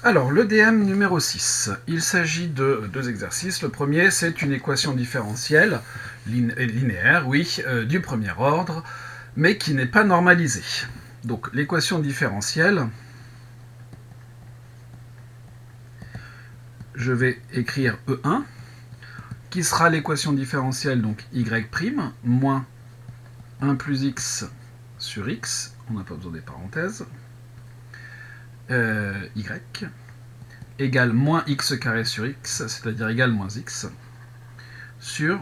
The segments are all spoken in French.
Alors, le DM numéro 6, il s'agit de deux exercices. Le premier, c'est une équation différentielle, linéaire, oui, du premier ordre, mais qui n'est pas normalisée. Donc, l'équation différentielle, je vais écrire E1, qui sera l'équation différentielle, donc y' moins 1 plus x sur x, on n'a pas besoin des parenthèses, y, égale moins x carré sur x, c'est-à-dire égale moins x, sur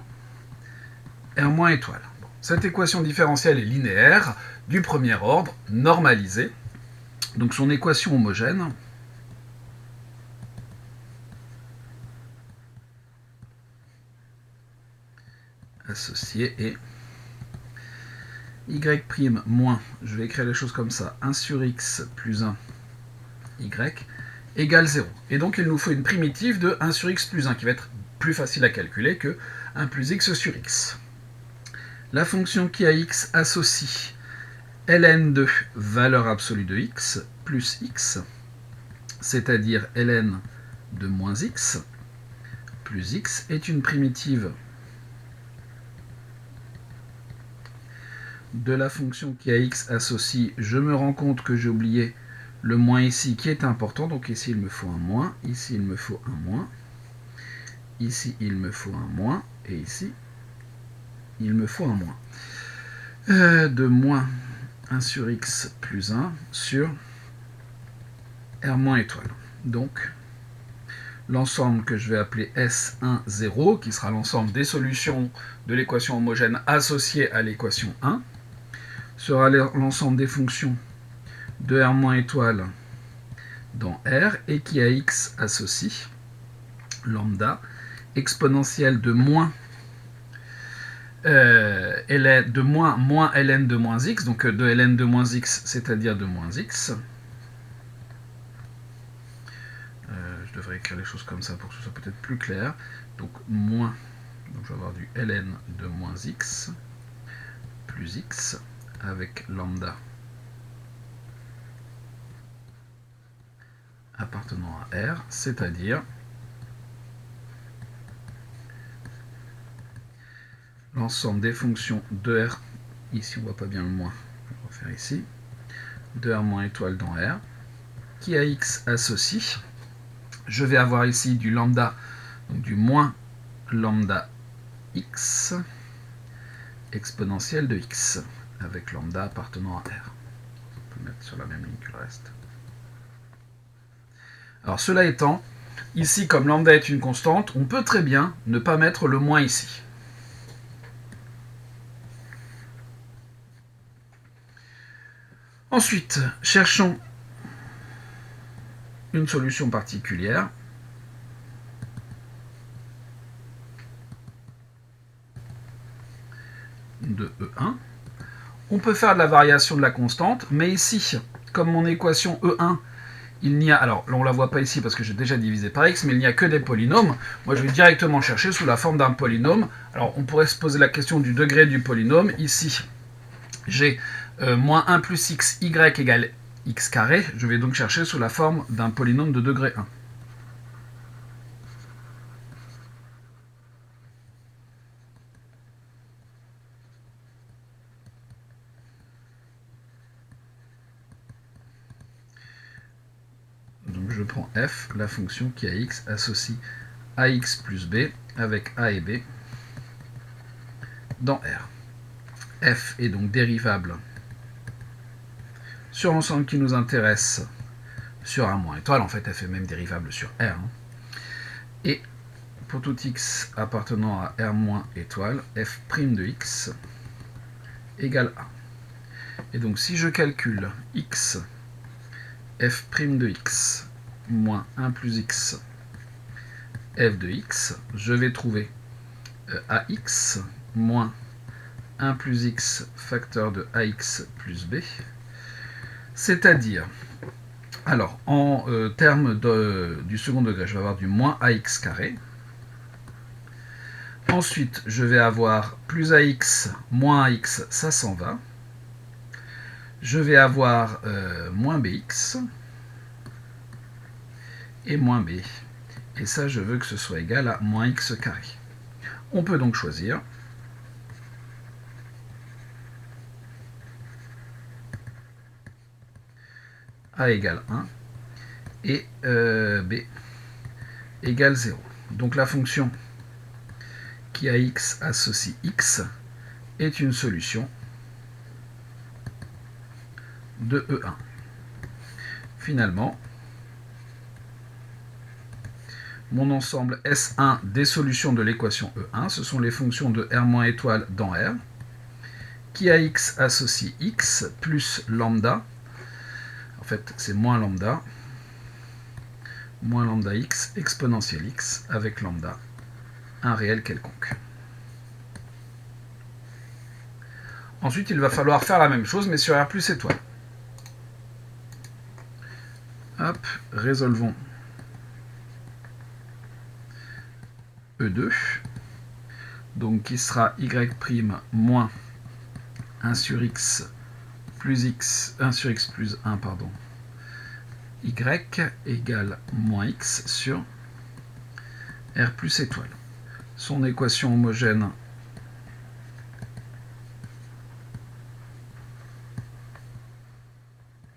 r moins étoile. Bon. Cette équation différentielle est linéaire, du premier ordre, normalisée. Donc son équation homogène associée est y' moins, je vais écrire les choses comme ça, 1 sur x plus 1 y égale 0. Et donc il nous faut une primitive de 1 sur x plus 1 qui va être plus facile à calculer que 1 plus x sur x. La fonction qui a x associe ln de valeur absolue de x plus x, c'est-à-dire ln de moins x plus x est une primitive de la fonction qui a x associe, je me rends compte que j'ai oublié le moins ici qui est important, donc ici il me faut un moins, ici il me faut un moins, ici il me faut un moins, et ici il me faut un moins. De moins 1 sur x plus 1 sur r moins étoile. Donc l'ensemble que je vais appeler S1, 0, qui sera l'ensemble des solutions de l'équation homogène associée à l'équation 1, sera l'ensemble des fonctions de r moins étoile dans R, et qui à x associe lambda exponentielle de moins moins ln de moins x, donc de ln de moins x, c'est-à-dire de moins x. Je devrais écrire les choses comme ça pour que ce soit peut-être plus clair. Donc moins, donc je vais avoir du ln de moins x plus x avec lambda appartenant à R, c'est-à-dire l'ensemble des fonctions de R, ici on ne voit pas bien le moins, je vais refaire ici, de R moins étoile dans R, qui à x associe, je vais avoir ici du lambda, donc du moins lambda x, exponentielle de x, avec lambda appartenant à R. On peut le mettre sur la même ligne que le reste. Alors cela étant, ici comme lambda est une constante, on peut très bien ne pas mettre le moins ici. Ensuite, cherchons une solution particulière. De E1. On peut faire de la variation de la constante, mais ici, comme mon équation E1, il n'y a, alors on ne la voit pas ici parce que j'ai déjà divisé par x, mais il n'y a que des polynômes. Moi je vais directement chercher sous la forme d'un polynôme. Alors on pourrait se poser la question du degré du polynôme. Ici, j'ai moins 1 plus x, y égale x carré. Je vais donc chercher sous la forme d'un polynôme de degré 1. Donc je prends f, la fonction qui a x associe ax plus b avec a et b dans R. F est donc dérivable sur l'ensemble qui nous intéresse sur R moins étoile. En fait, f est même dérivable sur R. Et pour tout x appartenant à R moins étoile, f' de x égale a. Et donc si je calcule x, f' de x moins 1 plus x, f de x, je vais trouver ax moins 1 plus x facteur de ax plus b, c'est-à-dire, alors en termes du second degré, je vais avoir du moins ax carré. Ensuite, je vais avoir plus ax moins ax, ça s'en va. Je vais avoir moins bx. et moins b. Et ça, je veux que ce soit égal à moins x carré. On peut donc choisir a égale 1 et b égale 0. Donc la fonction qui a x associe x est une solution de E1. Finalement, mon ensemble S1 des solutions de l'équation E1, ce sont les fonctions de R- étoile dans R, qui a x associe x plus lambda, en fait c'est moins lambda x exponentielle x avec lambda, un réel quelconque. Ensuite, il va falloir faire la même chose, mais sur R plus étoile. Hop, résolvons E2, donc qui sera y' moins 1 sur x plus x, 1 sur x plus 1, pardon, y égale moins x sur R plus étoile. Son équation homogène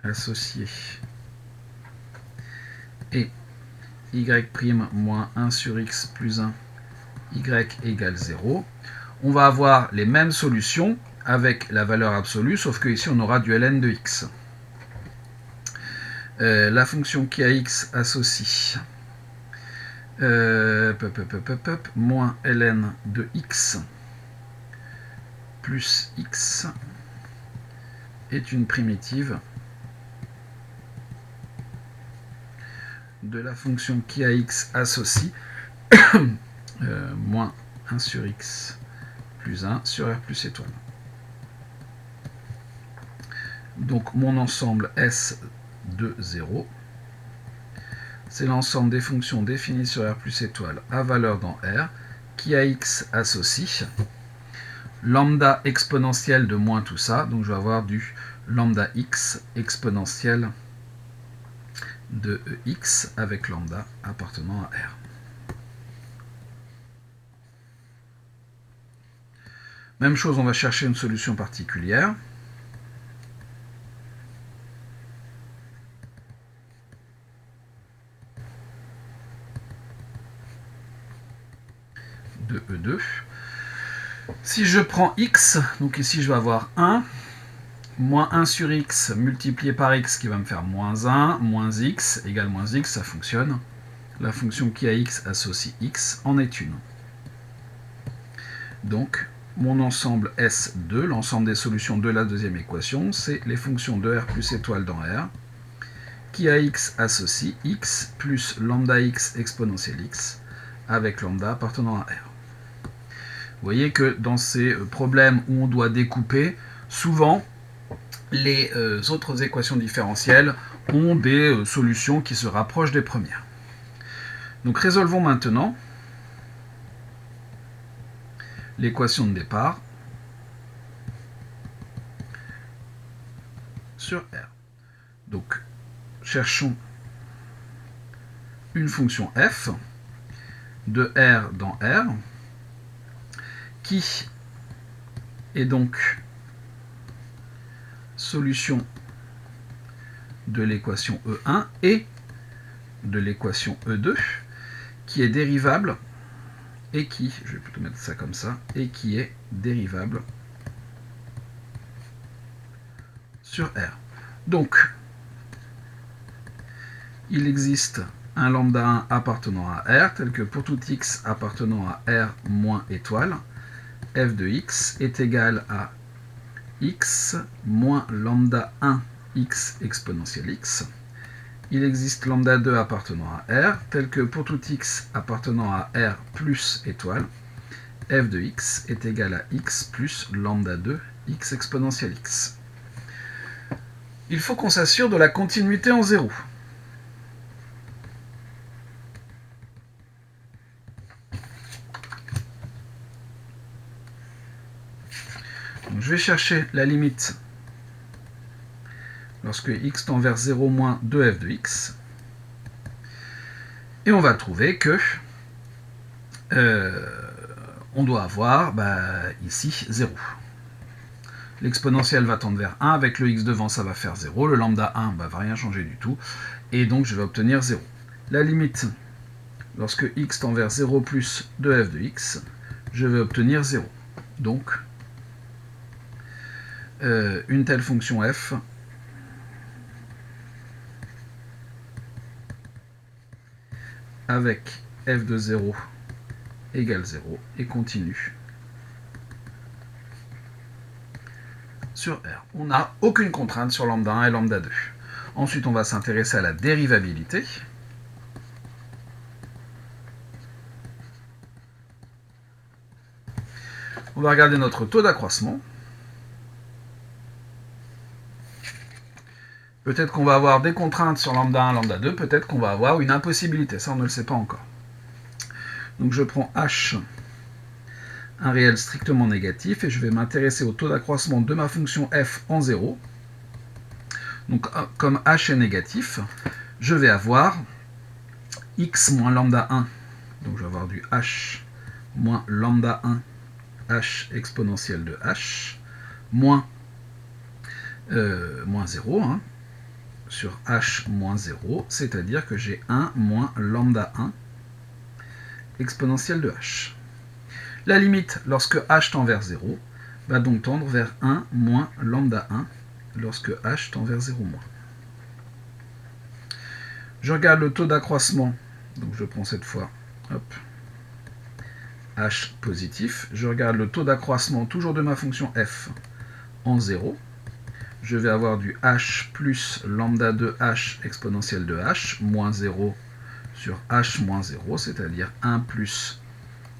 associée est y' moins 1 sur x plus 1, y égale 0. On va avoir les mêmes solutions avec la valeur absolue, sauf que ici on aura du ln de x. La fonction qui a x associe moins ln de x plus x est une primitive de la fonction qui a x associe moins 1 sur x plus 1 sur R plus étoile. Donc mon ensemble S de 0, c'est l'ensemble des fonctions définies sur R plus étoile à valeur dans R, qui a x associe lambda exponentielle de moins tout ça, donc je vais avoir du lambda x exponentielle de x avec lambda appartenant à R. Même chose, on va chercher une solution particulière. De E2. Si je prends x, donc ici je vais avoir 1, moins 1 sur x multiplié par x qui va me faire moins 1, moins x égale moins x, ça fonctionne. La fonction qui a x associe x en est une. Donc, mon ensemble S2, l'ensemble des solutions de la deuxième équation, c'est les fonctions de R plus étoile dans R, qui a x associe x plus lambda x exponentielle x, avec lambda appartenant à R. Vous voyez que dans ces problèmes où on doit découper, souvent, les autres équations différentielles ont des solutions qui se rapprochent des premières. Donc résolvons maintenant l'équation de départ sur R. Donc cherchons une fonction f de R dans R qui est donc solution de l'équation E1 et de l'équation E2 qui est dérivable et qui, je vais plutôt mettre ça comme ça, et qui est dérivable sur R. Donc, il existe un lambda 1 appartenant à R, tel que pour tout x appartenant à R moins étoile, f de x est égal à x moins lambda 1 x exponentielle x. Il existe lambda 2 appartenant à R, tel que pour tout x appartenant à R plus étoile, f de x est égal à x plus lambda 2 x exponentielle x. Il faut qu'on s'assure de la continuité en 0. Donc, je vais chercher la limite lorsque x tend vers 0 moins 2f de x. Et on va trouver que on doit avoir ici 0. L'exponentielle va tendre vers 1, avec le x devant ça va faire 0, le lambda 1 va rien changer du tout, et donc je vais obtenir 0. La limite, lorsque x tend vers 0 plus 2f de x, je vais obtenir 0. Donc, une telle fonction f avec f de 0 égale 0 et continue sur R. On n'a aucune contrainte sur lambda 1 et lambda 2. Ensuite, on va s'intéresser à la dérivabilité. On va regarder notre taux d'accroissement. Peut-être qu'on va avoir des contraintes sur lambda 1, lambda 2, peut-être qu'on va avoir une impossibilité, ça on ne le sait pas encore. Donc je prends h, un réel strictement négatif, et je vais m'intéresser au taux d'accroissement de ma fonction f en 0. Donc comme h est négatif, je vais avoir x moins lambda 1, donc je vais avoir du h moins lambda 1, h exponentielle de h, moins 0, hein, sur h moins 0, c'est-à-dire que j'ai 1 moins lambda 1 exponentielle de h. La limite, lorsque h tend vers 0, va donc tendre vers 1 moins lambda 1 lorsque h tend vers 0 moins. Je regarde le taux d'accroissement, donc je prends cette fois, hop, h positif. Je regarde le taux d'accroissement toujours de ma fonction f en 0. Je vais avoir du h plus lambda de h exponentielle de h, moins 0 sur h moins 0, c'est-à-dire 1 plus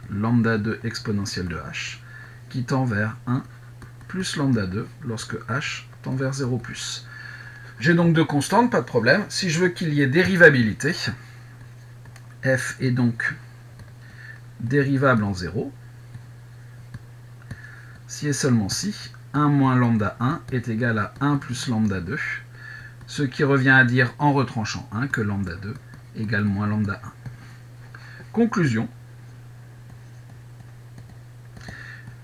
lambda 2 exponentielle de h, qui tend vers 1 plus lambda 2 lorsque h tend vers 0 plus. J'ai donc deux constantes, pas de problème. Si je veux qu'il y ait dérivabilité, f est donc dérivable en 0, si et seulement si 1 moins lambda 1 est égal à 1 plus lambda 2, ce qui revient à dire en retranchant 1 que lambda 2 égale moins lambda 1. Conclusion.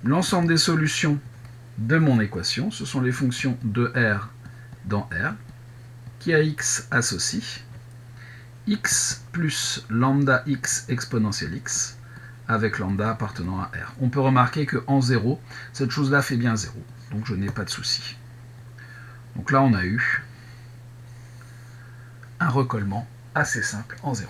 L'ensemble des solutions de mon équation, ce sont les fonctions de R dans R, qui à x associe x plus lambda x exponentielle x, avec lambda appartenant à R. On peut remarquer qu'en 0, cette chose-là fait bien 0, donc je n'ai pas de souci. Donc là, on a eu un recollement assez simple en 0.